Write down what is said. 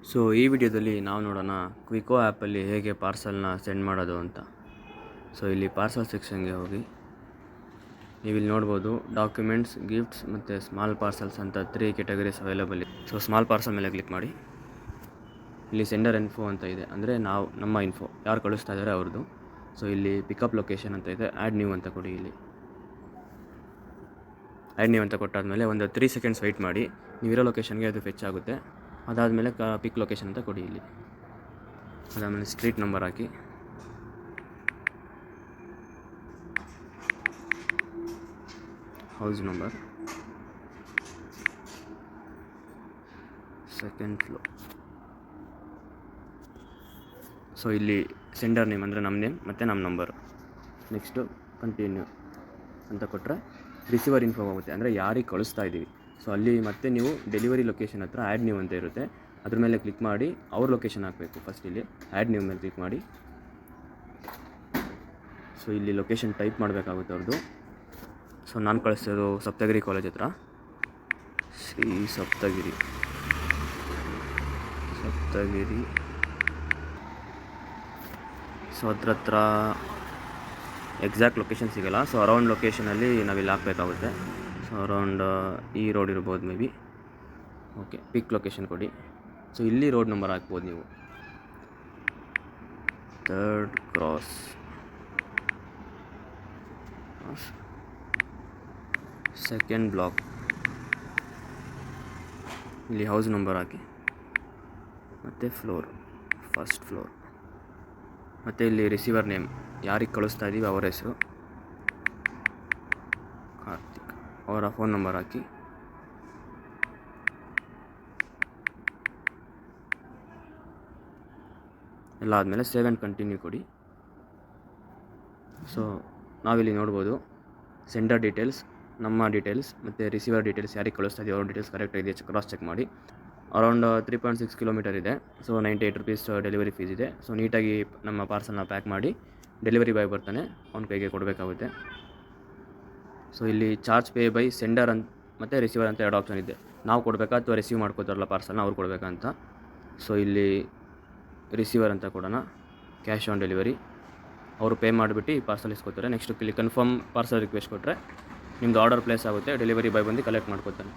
So ಈ ವಿಡಿಯೋದಲ್ಲಿ ನಾವು ನೋಡೋಣ ಕ್ವಿಕೋ ಆ್ಯಪಲ್ಲಿ ಹೇಗೆ ಪಾರ್ಸಲ್ನ ಸೆಂಡ್ ಮಾಡೋದು ಅಂತ. ಸೊ ಇಲ್ಲಿ ಪಾರ್ಸಲ್ ಸೆಕ್ಷನ್ಗೆ ಹೋಗಿ ನೀವಿಲ್ಲಿ ನೋಡ್ಬೋದು ಡಾಕ್ಯುಮೆಂಟ್ಸ್, ಗಿಫ್ಟ್ಸ್ ಮತ್ತು ಸ್ಮಾಲ್ ಪಾರ್ಸಲ್ಸ್ ಅಂತ 3 ಕ್ಯಾಟಗರೀಸ್ ಅವೈಲೇಬಲ್ ಇದೆ. ಸೊ ಸ್ಮಾಲ್ ಪಾರ್ಸಲ್ ಮೇಲೆ ಕ್ಲಿಕ್ ಮಾಡಿ. ಇಲ್ಲಿ ಸೆಂಡರ್ ಇನ್ಫೋ ಅಂತ ಇದೆ, ಅಂದರೆ ನಮ್ಮ ಇನ್ಫೋ ಯಾರು ಕಳಿಸ್ತಾ ಇದ್ದಾರೆ ಅವ್ರದ್ದು. ಸೊ ಇಲ್ಲಿ ಪಿಕಪ್ ಲೊಕೇಶನ್ ಅಂತ ಇದೆ, ಆ್ಯಡ್ ನ್ಯೂ ಅಂತ ಕೊಡಿ. ಇಲ್ಲಿ ಆ್ಯಡ್ ನ್ಯೂ ಅಂತ ಕೊಟ್ಟಾದಮೇಲೆ ಒಂದು 3 ಸೆಕೆಂಡ್ಸ್ ವೆಯ್ಟ್ ಮಾಡಿ. ನೀವಿರೋ ಲೊಕೇಶನ್ಗೆ ಅದು ಫೆಚ್ ಆಗುತ್ತೆ. ಅದಾದಮೇಲೆ ಪಿಕ್ ಲೊಕೇಶನ್ ಅಂತ ಕೊಡಿ. ಇಲ್ಲಿ ಅದಾದಮೇಲೆ ಸ್ಟ್ರೀಟ್ ನಂಬರ್ ಹಾಕಿ, house number, 2nd floor. So ಇಲ್ಲಿ ಸೆಂಡರ್ ನೇಮ್ ಅಂದರೆ ನಮ್ಮ ನೇಮ್ ಮತ್ತು ನಮ್ಮ ನಂಬರು. ನೆಕ್ಸ್ಟು ಕಂಟಿನ್ಯೂ ಅಂತ ಕೊಟ್ಟರೆ ರಿಸೀವರ್ ಇನ್ಫೋ ಆಗುತ್ತೆ, ಅಂದರೆ ಯಾರಿಗೆ ಕಳಿಸ್ತಾ ಇದ್ದೀವಿ. ಸೊ ಅಲ್ಲಿ ಮತ್ತೆ ನೀವು ಡೆಲಿವರಿ ಲೊಕೇಶನ್ ಹತ್ರ ಆ್ಯಡ್ ನ್ಯೂ ಅಂತ ಇರುತ್ತೆ, ಅದ್ರ ಮೇಲೆ ಕ್ಲಿಕ್ ಮಾಡಿ ಅವ್ರ ಲೊಕೇಶನ್ ಹಾಕಬೇಕು. ಫಸ್ಟ್ ಇಲ್ಲಿ ಆ್ಯಡ್ ನ್ಯೂ ಮೇಲೆ ಕ್ಲಿಕ್ ಮಾಡಿ. ಸೊ ಇಲ್ಲಿ ಲೊಕೇಶನ್ ಟೈಪ್ ಮಾಡಬೇಕಾಗುತ್ತೆ ಅವ್ರದ್ದು. ಸೊ ನಾನು ಕಳಿಸೋದು ಸಪ್ತಗಿರಿ ಕಾಲೇಜ್ ಹತ್ರ, ಶ್ರೀ ಸಪ್ತಗಿರಿ. ಸೊ ಅದ್ರ ಹತ್ರ ಎಕ್ಸಾಕ್ಟ್ ಲೊಕೇಶನ್ ಸಿಗೋಲ್ಲ. ಸೊ ಅರೌಂಡ್ ಲೊಕೇಶನಲ್ಲಿ ನಾವಿಲ್ಲಿ ಹಾಕಬೇಕಾಗುತ್ತೆ. ಸೊ ಅರೌಂಡ್ ಈ ರೋಡ್ ಇರ್ಬೋದು may be. Okay, pick location ಕೊಡಿ. ಸೊ ಇಲ್ಲಿ ರೋಡ್ ನಂಬರ್ ಹಾಕ್ಬೋದು ನೀವು, 3rd ಕ್ರಾಸ್, 2nd ಬ್ಲಾಕ್. ಇಲ್ಲಿ ಹೌಸ್ ನಂಬರ್ ಹಾಕಿ ಮತ್ತು ಫ್ಲೋರ್, 1st ಫ್ಲೋರ್. ಮತ್ತು ಇಲ್ಲಿ ರಿಸೀವರ್ ನೇಮ್, ಯಾರಿಗೆ ಕಳಿಸ್ತಾ ಇದ್ದೀವಿ ಅವರ ಹೆಸರು, ಕಾರ್ತಿಕ್. ಅವರ ಫೋನ್ ನಂಬರ್ ಹಾಕಿ. ಎಲ್ಲ ಆದಮೇಲೆ ಸೇವ್ ಆ್ಯಂಡ್ ಕಂಟಿನ್ಯೂ ಕೊಡಿ. ಸೊ ನಾವಿಲ್ಲಿ ನೋಡ್ಬೋದು ಸೆಂಡರ್ ಡೀಟೇಲ್ಸ್, ನಮ್ಮ ಡೀಟೇಲ್ಸ್ ಮತ್ತು ರಿಸೀವರ್ ಡೀಟೇಲ್ಸ್, ಯಾರಿಗೆ ಕಳಿಸ್ತಾ ಇದೀವಿ ಅವ್ರ ಡೀಟೇಲ್ಸ್ ಕರೆಕ್ಟ್ ಇದೆ ಕ್ರಾಸ್ ಚೆಕ್ ಮಾಡಿ. ಅರೌಂಡ್ 3.6 ಕಿಲೋಮೀಟರ್ ಇದೆ. ಸೊ 98 ರುಪೀಸ್ ಡೆಲಿವರಿ ಫೀಸ್ ಇದೆ. ಸೊ ನೀಟಾಗಿ ನಮ್ಮ ಪಾರ್ಸಲ್ನ ಪ್ಯಾಕ್ ಮಾಡಿ ಡೆಲಿವರಿ ಬಾಯ್ ಬರ್ತಾನೆ, ಅವ್ನ ಕೈಗೆ ಕೊಡಬೇಕಾಗುತ್ತೆ. ಸೊ ಇಲ್ಲಿ ಚಾರ್ಜ್ ಪೇ ಬೈ ಸೆಂಡರ್ ಅಂತ ಮತ್ತು ರಿಸೀವರ್ ಅಂತ 2 ಆಪ್ಷನ್ ಇದೆ. ನಾವು ಕೊಡಬೇಕಾ ಅಥವಾ ರಿಸೀವ್ ಮಾಡ್ಕೋತಾರಲ್ಲ ಪಾರ್ಸಲ್ನ ಅವ್ರು ಕೊಡಬೇಕಾ ಅಂತ. ಸೊ ಇಲ್ಲಿ ರಿಸೀವರ್ ಅಂತ ಕೊಡೋಣ, ಕ್ಯಾಶ್ ಆನ್ ಡೆಲಿವರಿ. ಅವರು ಪೇ ಮಾಡಿಬಿಟ್ಟು ಪಾರ್ಸಲ್ ಇಸ್ಕೊತಾರೆ. ನೆಕ್ಸ್ಟ್ ಇಲ್ಲಿ ಕನ್ಫರ್ಮ್ ಪಾರ್ಸಲ್ ರಿಕ್ವೆಸ್ಟ್ ಕೊಟ್ಟರೆ ನಿಮ್ಮದು ಆರ್ಡರ್ ಪ್ಲೇಸ್ ಆಗುತ್ತೆ, ಡೆಲಿವರಿ ಬಾಯ್ ಬಂದು ಕಲೆಕ್ಟ್ ಮಾಡ್ಕೋತಾನೆ.